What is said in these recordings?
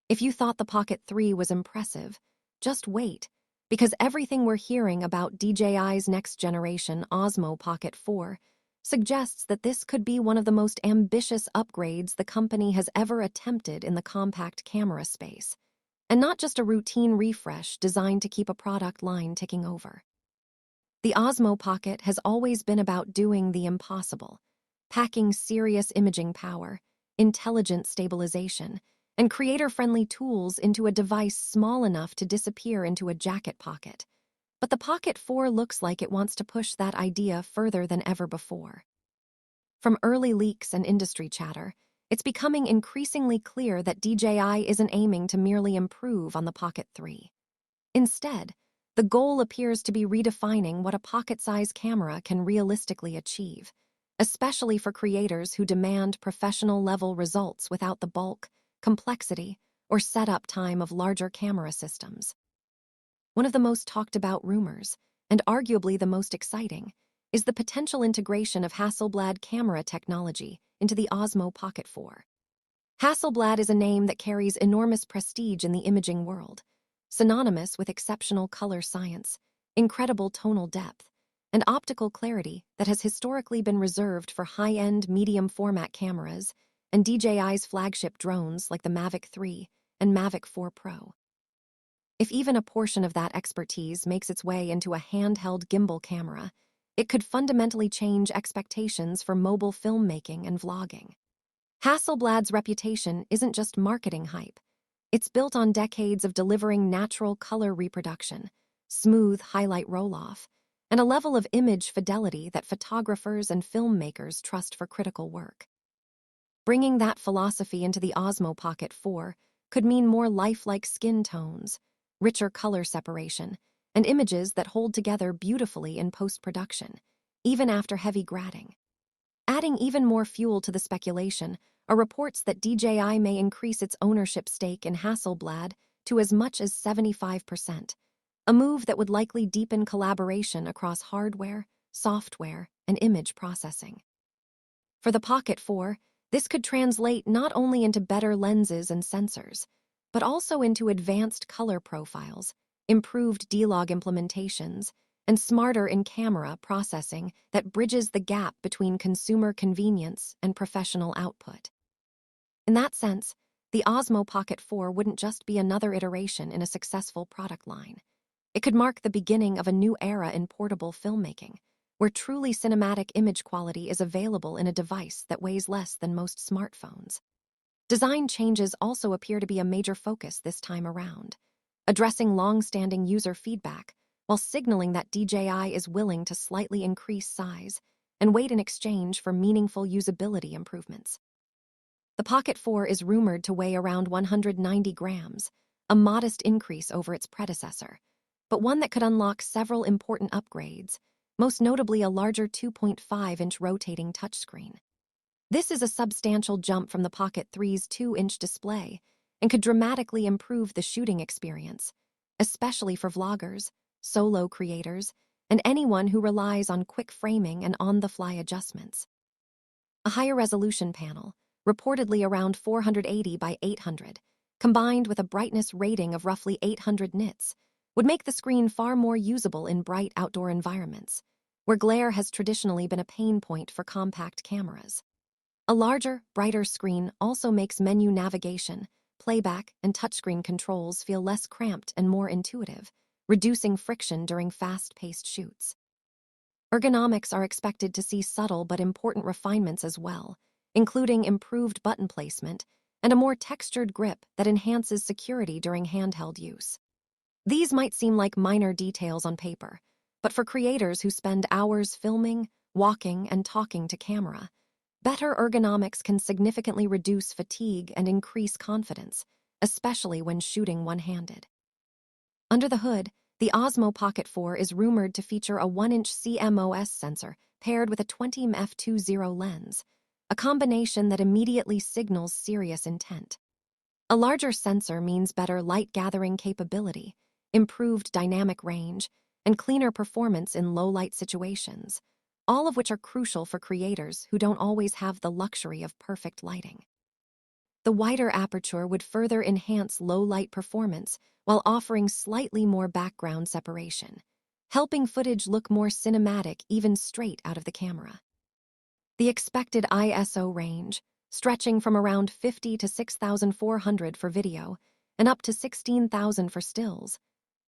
If you thought the Pocket 3 was impressive, just wait, because everything we're hearing about DJI's next generation Osmo Pocket 4 suggests that this could be one of the most ambitious upgrades the company has ever attempted in the compact camera space, and not just a routine refresh designed to keep a product line ticking over. The Osmo Pocket has always been about doing the impossible, packing serious imaging power, intelligent stabilization, and creator-friendly tools into a device small enough to disappear into a jacket pocket. But the Pocket 4 looks like it wants to push that idea further than ever before. From early leaks and industry chatter, it's becoming increasingly clear that DJI isn't aiming to merely improve on the Pocket 3. Instead, the goal appears to be redefining what a pocket-sized camera can realistically achieve, especially for creators who demand professional-level results without the bulk, complexity, or setup time of larger camera systems. One of the most talked about rumors, and arguably the most exciting, is the potential integration of Hasselblad camera technology into the Osmo Pocket 4. Hasselblad is a name that carries enormous prestige in the imaging world, synonymous with exceptional color science, incredible tonal depth, and optical clarity that has historically been reserved for high-end medium-format cameras and DJI's flagship drones like the Mavic 3 and Mavic 4 Pro. If even a portion of that expertise makes its way into a handheld gimbal camera, it could fundamentally change expectations for mobile filmmaking and vlogging. Hasselblad's reputation isn't just marketing hype. It's built on decades of delivering natural color reproduction, smooth highlight roll-off, and a level of image fidelity that photographers and filmmakers trust for critical work. Bringing that philosophy into the Osmo Pocket 4 could mean more lifelike skin tones, richer color separation, and images that hold together beautifully in post-production, even after heavy grading. Adding even more fuel to the speculation are reports that DJI may increase its ownership stake in Hasselblad to as much as 75%, a move that would likely deepen collaboration across hardware, software, and image processing. For the Pocket 4, this could translate not only into better lenses and sensors, but also into advanced color profiles, improved D-Log implementations, and smarter in-camera processing that bridges the gap between consumer convenience and professional output. In that sense, the Osmo Pocket 4 wouldn't just be another iteration in a successful product line. It could mark the beginning of a new era in portable filmmaking, where truly cinematic image quality is available in a device that weighs less than most smartphones. Design changes also appear to be a major focus this time around, addressing long-standing user feedback while signaling that DJI is willing to slightly increase size and weight in exchange for meaningful usability improvements. The Pocket 4 is rumored to weigh around 190 grams, a modest increase over its predecessor, but one that could unlock several important upgrades, most notably a larger 2.5-inch rotating touchscreen. This is a substantial jump from the Pocket 3's 2-inch display and could dramatically improve the shooting experience, especially for vloggers, solo creators, and anyone who relies on quick framing and on-the-fly adjustments. A higher resolution panel, reportedly around 480 by 800, combined with a brightness rating of roughly 800 nits, would make the screen far more usable in bright outdoor environments, where glare has traditionally been a pain point for compact cameras. A larger, brighter screen also makes menu navigation, playback, and touchscreen controls feel less cramped and more intuitive, reducing friction during fast-paced shoots. Ergonomics are expected to see subtle but important refinements as well, including improved button placement and a more textured grip that enhances security during handheld use. These might seem like minor details on paper, but for creators who spend hours filming, walking, and talking to camera, better ergonomics can significantly reduce fatigue and increase confidence, especially when shooting one-handed. Under the hood, the Osmo Pocket 4 is rumored to feature a 1-inch CMOS sensor paired with a 20 f2.0 lens, a combination that immediately signals serious intent. A larger sensor means better light-gathering capability, improved dynamic range, and cleaner performance in low-light situations, all of which are crucial for creators who don't always have the luxury of perfect lighting. The wider aperture would further enhance low-light performance while offering slightly more background separation, helping footage look more cinematic even straight out of the camera. The expected ISO range, stretching from around 50 to 6,400 for video and up to 16,000 for stills,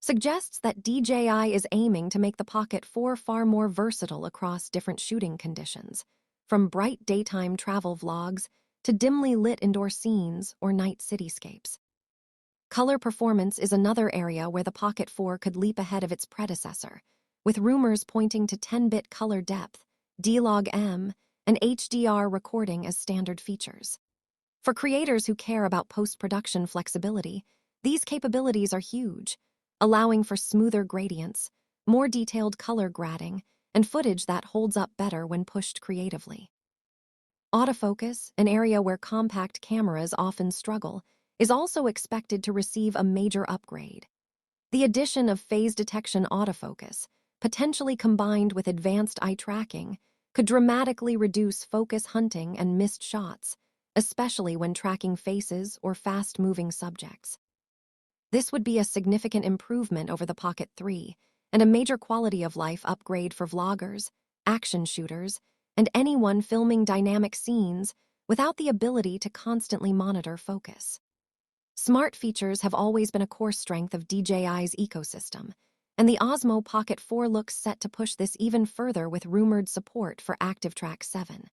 suggests that DJI is aiming to make the Pocket 4 far more versatile across different shooting conditions, from bright daytime travel vlogs to dimly lit indoor scenes or night cityscapes. Color performance is another area where the Pocket 4 could leap ahead of its predecessor, with rumors pointing to 10-bit color depth, D-Log-M, and HDR recording as standard features. For creators who care about post-production flexibility, these capabilities are huge, allowing for smoother gradients, more detailed color grading, and footage that holds up better when pushed creatively. Autofocus, an area where compact cameras often struggle, is also expected to receive a major upgrade. The addition of phase detection autofocus, potentially combined with advanced eye tracking, could dramatically reduce focus hunting and missed shots, especially when tracking faces or fast-moving subjects. This would be a significant improvement over the Pocket 3 and a major quality-of-life upgrade for vloggers, action shooters, and anyone filming dynamic scenes without the ability to constantly monitor focus. Smart features have always been a core strength of DJI's ecosystem, and the Osmo Pocket 4 looks set to push this even further with rumored support for ActiveTrack 7.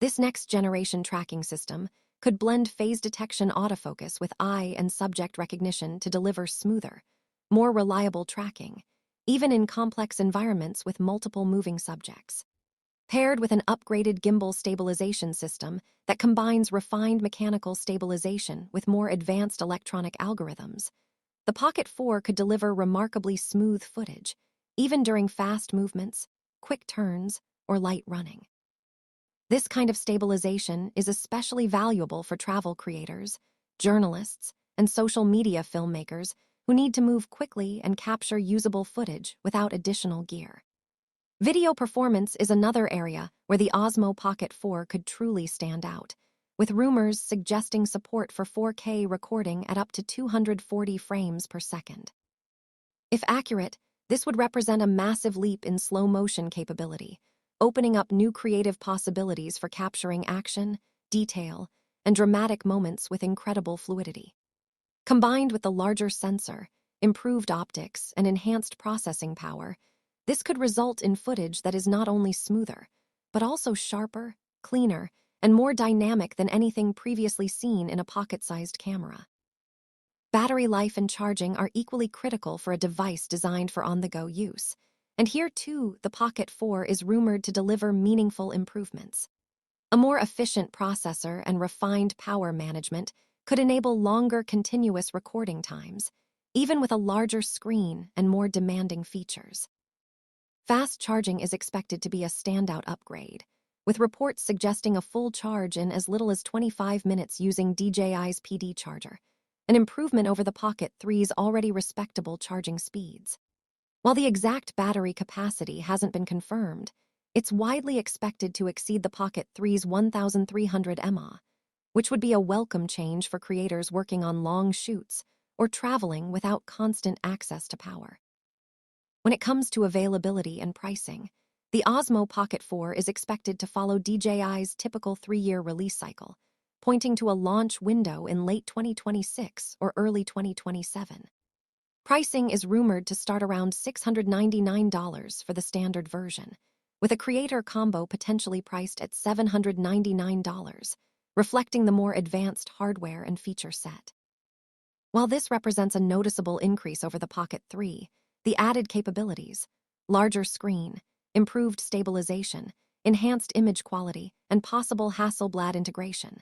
This next-generation tracking system could blend phase detection autofocus with eye and subject recognition to deliver smoother, more reliable tracking, even in complex environments with multiple moving subjects. Paired with an upgraded gimbal stabilization system that combines refined mechanical stabilization with more advanced electronic algorithms, the Pocket 4 could deliver remarkably smooth footage, even during fast movements, quick turns, or light running. This kind of stabilization is especially valuable for travel creators, journalists, and social media filmmakers who need to move quickly and capture usable footage without additional gear. Video performance is another area where the Osmo Pocket 4 could truly stand out, with rumors suggesting support for 4K recording at up to 240 frames per second. If accurate, this would represent a massive leap in slow-motion capability, opening up new creative possibilities for capturing action, detail, and dramatic moments with incredible fluidity. Combined with the larger sensor, improved optics, and enhanced processing power, this could result in footage that is not only smoother, but also sharper, cleaner, and more dynamic than anything previously seen in a pocket-sized camera. Battery life and charging are equally critical for a device designed for on-the-go use, and here too, the Pocket 4 is rumored to deliver meaningful improvements. A more efficient processor and refined power management could enable longer continuous recording times, even with a larger screen and more demanding features. Fast charging is expected to be a standout upgrade, with reports suggesting a full charge in as little as 25 minutes using DJI's PD charger, an improvement over the Pocket 3's already respectable charging speeds. While the exact battery capacity hasn't been confirmed, it's widely expected to exceed the Pocket 3's 1,300 mAh, which would be a welcome change for creators working on long shoots or traveling without constant access to power. When it comes to availability and pricing, the Osmo Pocket 4 is expected to follow DJI's typical 3-year release cycle, pointing to a launch window in late 2026 or early 2027. Pricing is rumored to start around $699 for the standard version, with a creator combo potentially priced at $799, reflecting the more advanced hardware and feature set. While this represents a noticeable increase over the Pocket 3, the added capabilities, larger screen, improved stabilization, enhanced image quality, and possible Hasselblad integration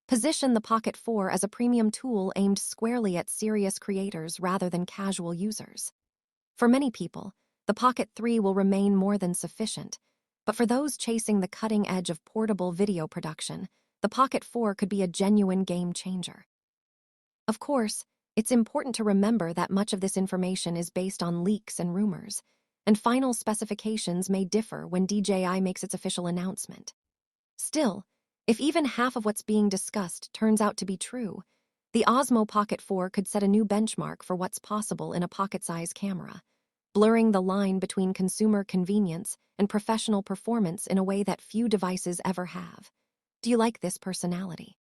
position the Pocket 4 as a premium tool aimed squarely at serious creators rather than casual users. For many people, the Pocket 3 will remain more than sufficient, but for those chasing the cutting edge of portable video production, the Pocket 4 could be a genuine game changer. Of course, it's important to remember that much of this information is based on leaks and rumors, and final specifications may differ when DJI makes its official announcement. Still, If even half of what's being discussed turns out to be true, the Osmo Pocket 4 could set a new benchmark for what's possible in a pocket-sized camera, blurring the line between consumer convenience and professional performance in a way that few devices ever have. Do you like this personality?